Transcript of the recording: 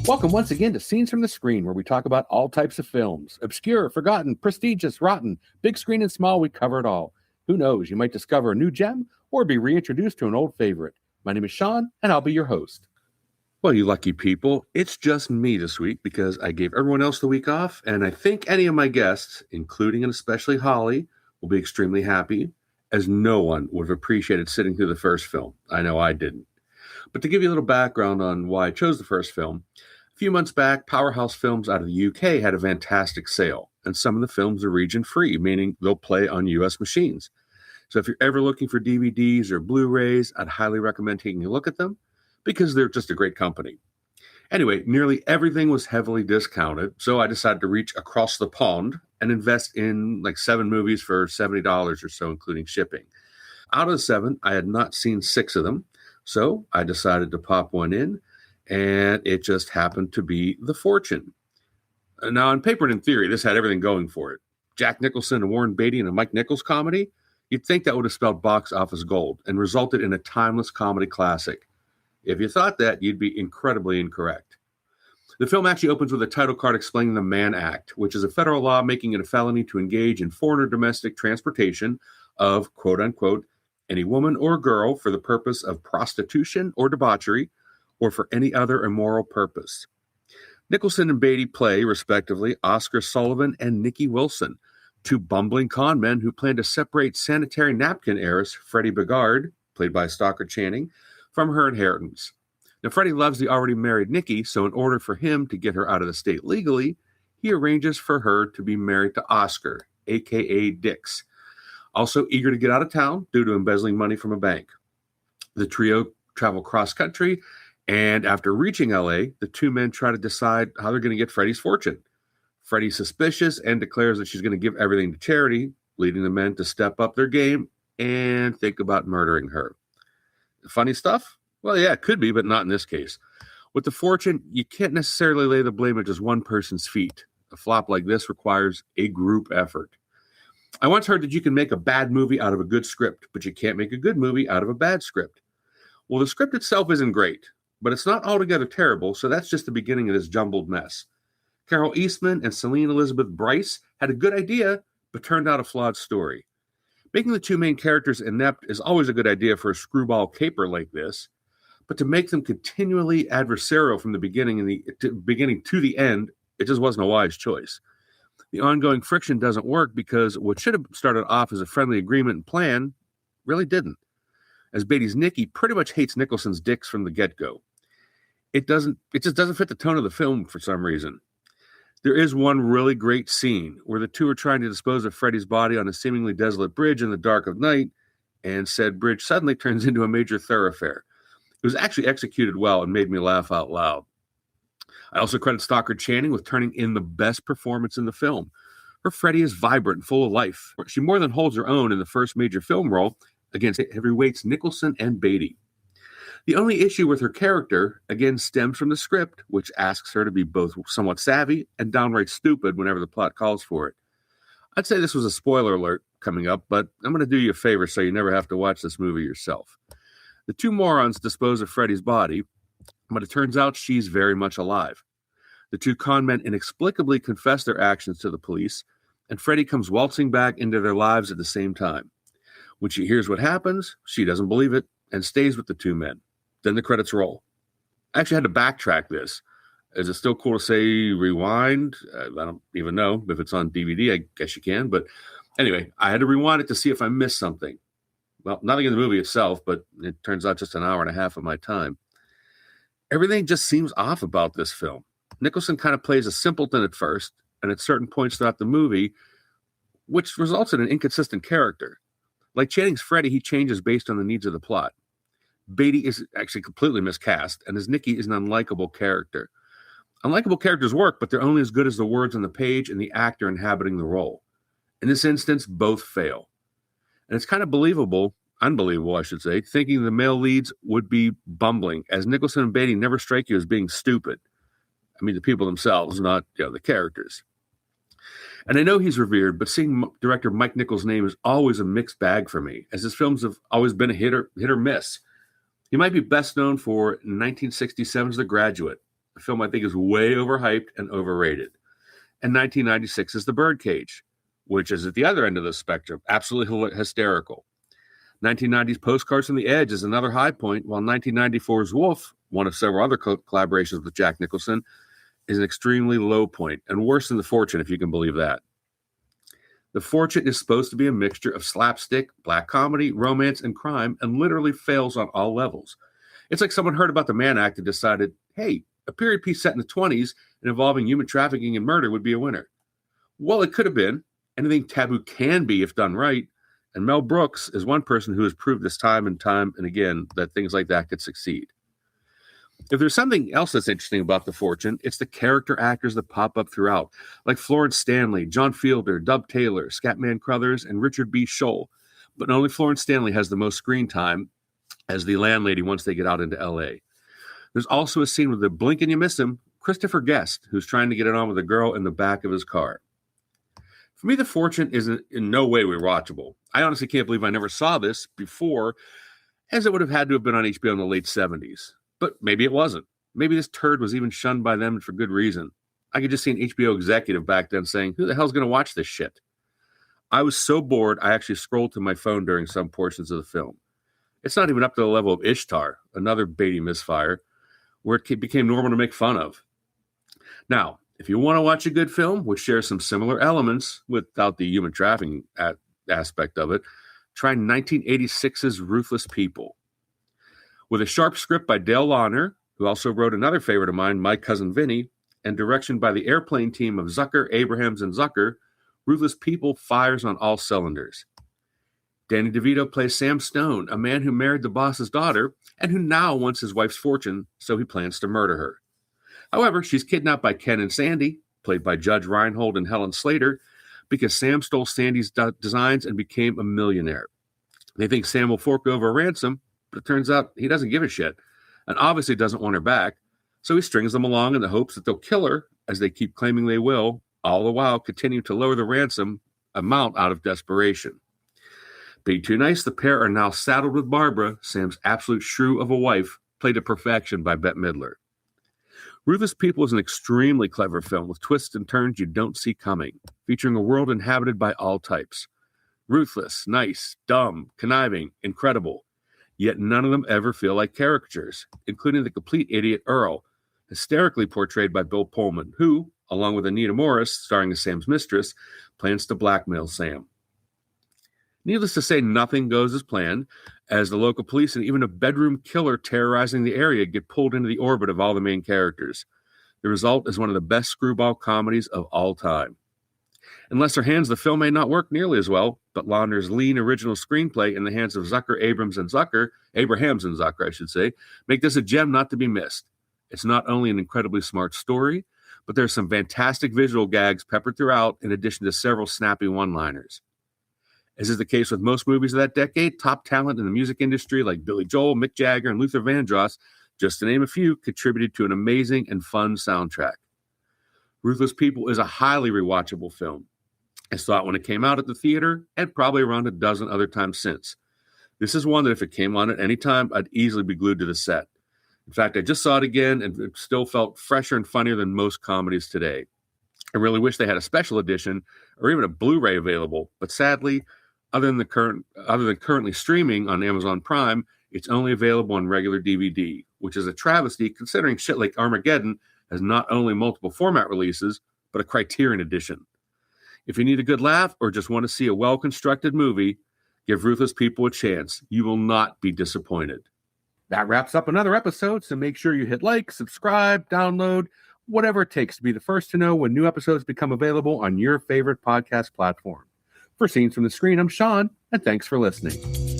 Welcome once again to Scenes from the Screen, where we talk about all types of films. Obscure, forgotten, prestigious, rotten, big screen and small, we cover it all. Who knows, you might discover a new gem or be reintroduced to an old favorite. My name is Sean, and I'll be your host. Well, you lucky people, it's just me this week because I gave everyone else the week off, and I think any of my guests, including and especially Holly, will be extremely happy, as no one would have appreciated sitting through the first film. I know I didn't. But to give you a little background on why I chose the first film, a few months back, Powerhouse Films out of the UK had a fantastic sale, and some of the films are region-free, meaning they'll play on US machines. So if you're ever looking for DVDs or Blu-rays, I'd highly recommend taking a look at them because they're just a great company. Anyway, nearly everything was heavily discounted, so I decided to reach across the pond and invest in like 7 movies for $70 or so, including shipping. Out of the 7, I had not seen 6 of them, so I decided to pop one in, and it just happened to be The Fortune. Now, on paper and in theory, this had everything going for it. Jack Nicholson and Warren Beatty in a Mike Nichols comedy? You'd think that would have spelled box office gold and resulted in a timeless comedy classic. If you thought that, you'd be incredibly incorrect. The film actually opens with a title card explaining the Mann Act, which is a federal law making it a felony to engage in foreign or domestic transportation of, quote-unquote, any woman or girl for the purpose of prostitution or debauchery, or for any other immoral purpose. Nicholson and Beatty play, respectively, Oscar Sullivan and Nikki Wilson, 2 bumbling con men who plan to separate sanitary napkin heiress Freddie Bigard, played by Stockard Channing, from her inheritance. Now, Freddie loves the already married Nikki, so in order for him to get her out of the state legally, he arranges for her to be married to Oscar, a.k.a. Dix, also eager to get out of town due to embezzling money from a bank. The trio travel cross-country, and after reaching LA, the 2 men try to decide how they're going to get Freddie's fortune. Freddie's suspicious and declares that she's going to give everything to charity, leading the men to step up their game and think about murdering her. Funny stuff? Well, yeah, it could be, but not in this case. With The Fortune, you can't necessarily lay the blame at just one person's feet. A flop like this requires a group effort. I once heard that you can make a bad movie out of a good script, but you can't make a good movie out of a bad script. Well, the script itself isn't great, but it's not altogether terrible, so that's just the beginning of this jumbled mess. Carol Eastman and Celine Elizabeth Bryce had a good idea, but turned out a flawed story. Making the 2 main characters inept is always a good idea for a screwball caper like this, but to make them continually adversarial from the beginning to the end, it just wasn't a wise choice. The ongoing friction doesn't work because what should have started off as a friendly agreement and plan really didn't, as Beatty's Nikki pretty much hates Nicholson's Dix from the get-go. It just doesn't fit the tone of the film for some reason. There is one really great scene where the 2 are trying to dispose of Freddie's body on a seemingly desolate bridge in the dark of night, and said bridge suddenly turns into a major thoroughfare. It was actually executed well and made me laugh out loud. I also credit Stockard Channing with turning in the best performance in the film. Her Freddie is vibrant and full of life. She more than holds her own in the first major film role against heavyweights Nicholson and Beatty. The only issue with her character, again, stems from the script, which asks her to be both somewhat savvy and downright stupid whenever the plot calls for it. I'd say this was a spoiler alert coming up, but I'm going to do you a favor so you never have to watch this movie yourself. The 2 morons dispose of Freddie's body, but it turns out she's very much alive. The 2 con men inexplicably confess their actions to the police, and Freddie comes waltzing back into their lives at the same time. When she hears what happens, she doesn't believe it and stays with the 2 men. Then the credits roll. I actually had to backtrack this. Is it still cool to say rewind? I don't even know if it's on DVD. I guess you can. But anyway, I had to rewind it to see if I missed something. Well, nothing in the movie itself, but it turns out just an hour and a half of my time. Everything just seems off about this film. Nicholson kind of plays a simpleton at first, and at certain points throughout the movie, which results in an inconsistent character. Like Channing's Freddie, he changes based on the needs of the plot. Beatty is actually completely miscast, and his Nikki is an unlikable character. Unlikable characters work, but they're only as good as the words on the page and the actor inhabiting the role. In this instance, both fail. And it's kind of unbelievable, I should say, thinking the male leads would be bumbling, as Nicholson and Beatty never strike you as being stupid. I mean, the people themselves, not the characters. And I know he's revered, but seeing director Mike Nichols' name is always a mixed bag for me, as his films have always been a hit or miss. He might be best known for 1967's The Graduate, a film I think is way overhyped and overrated. And 1996 is The Birdcage, which is at the other end of the spectrum, absolutely hysterical. 1990's Postcards from the Edge is another high point, while 1994's Wolf, one of several other collaborations with Jack Nicholson, is an extremely low point, and worse than The Fortune, if you can believe that. The Fortune is supposed to be a mixture of slapstick, black comedy, romance, and crime, and literally fails on all levels. It's like someone heard about the Mann Act and decided, hey, a period piece set in the 20s and involving human trafficking and murder would be a winner. Well, it could have been. Anything taboo can be if done right. And Mel Brooks is one person who has proved this time and again that things like that could succeed. If there's something else that's interesting about The Fortune, it's the character actors that pop up throughout, like Florence Stanley, John Fielder, Dub Taylor, Scatman Crothers, and Richard B. Scholl. But only Florence Stanley has the most screen time as the landlady once they get out into L.A. There's also a scene with the blink and you miss him, Christopher Guest, who's trying to get it on with a girl in the back of his car. For me, The Fortune is in no way rewatchable. I honestly can't believe I never saw this before, as it would have had to have been on HBO in the late 70s. But maybe it wasn't. Maybe this turd was even shunned by them for good reason. I could just see an HBO executive back then saying, who the hell's going to watch this shit? I was so bored, I actually scrolled to my phone during some portions of the film. It's not even up to the level of Ishtar, another Beatty misfire, where it became normal to make fun of. Now, if you want to watch a good film, which shares some similar elements without the human trafficking aspect of it, try 1986's Ruthless People. With a sharp script by Dale Launer, who also wrote another favorite of mine, My Cousin Vinny, and direction by the Airplane team of Zucker, Abrahams, and Zucker, Ruthless People fires on all cylinders. Danny DeVito plays Sam Stone, a man who married the boss's daughter and who now wants his wife's fortune, so he plans to murder her. However, she's kidnapped by Ken and Sandy, played by Judge Reinhold and Helen Slater, because Sam stole Sandy's designs and became a millionaire. They think Sam will fork over a ransom, but it turns out he doesn't give a shit, and obviously doesn't want her back, so he strings them along in the hopes that they'll kill her, as they keep claiming they will, all the while continue to lower the ransom amount out of desperation. Being too nice, the pair are now saddled with Barbara, Sam's absolute shrew of a wife, played to perfection by Bette Midler. Ruthless People is an extremely clever film with twists and turns you don't see coming, featuring a world inhabited by all types. Ruthless, nice, dumb, conniving, incredible. Yet none of them ever feel like caricatures, including the complete idiot Earl, hysterically portrayed by Bill Pullman, who, along with Anita Morris, starring as Sam's mistress, plans to blackmail Sam. Needless to say, nothing goes as planned, as the local police and even a bedroom killer terrorizing the area get pulled into the orbit of all the main characters. The result is one of the best screwball comedies of all time. In lesser hands, the film may not work nearly as well, but Launer's lean original screenplay in the hands of Abrahams and Zucker, make this a gem not to be missed. It's not only an incredibly smart story, but there's some fantastic visual gags peppered throughout, in addition to several snappy one-liners. As is the case with most movies of that decade, top talent in the music industry like Billy Joel, Mick Jagger, and Luther Vandross, just to name a few, contributed to an amazing and fun soundtrack. Ruthless People is a highly rewatchable film. I saw it when it came out at the theater, and probably around a dozen other times since. This is one that if it came on at any time, I'd easily be glued to the set. In fact, I just saw it again, and it still felt fresher and funnier than most comedies today. I really wish they had a special edition, or even a Blu-ray available, but sadly, other than currently streaming on Amazon Prime, it's only available on regular DVD, which is a travesty considering shit like Armageddon has not only multiple format releases, but a Criterion edition. If you need a good laugh or just want to see a well-constructed movie, give Ruthless People a chance. You will not be disappointed. That wraps up another episode, so make sure you hit like, subscribe, download, whatever it takes to be the first to know when new episodes become available on your favorite podcast platform. For Scenes from the Screen, I'm Sean, and thanks for listening.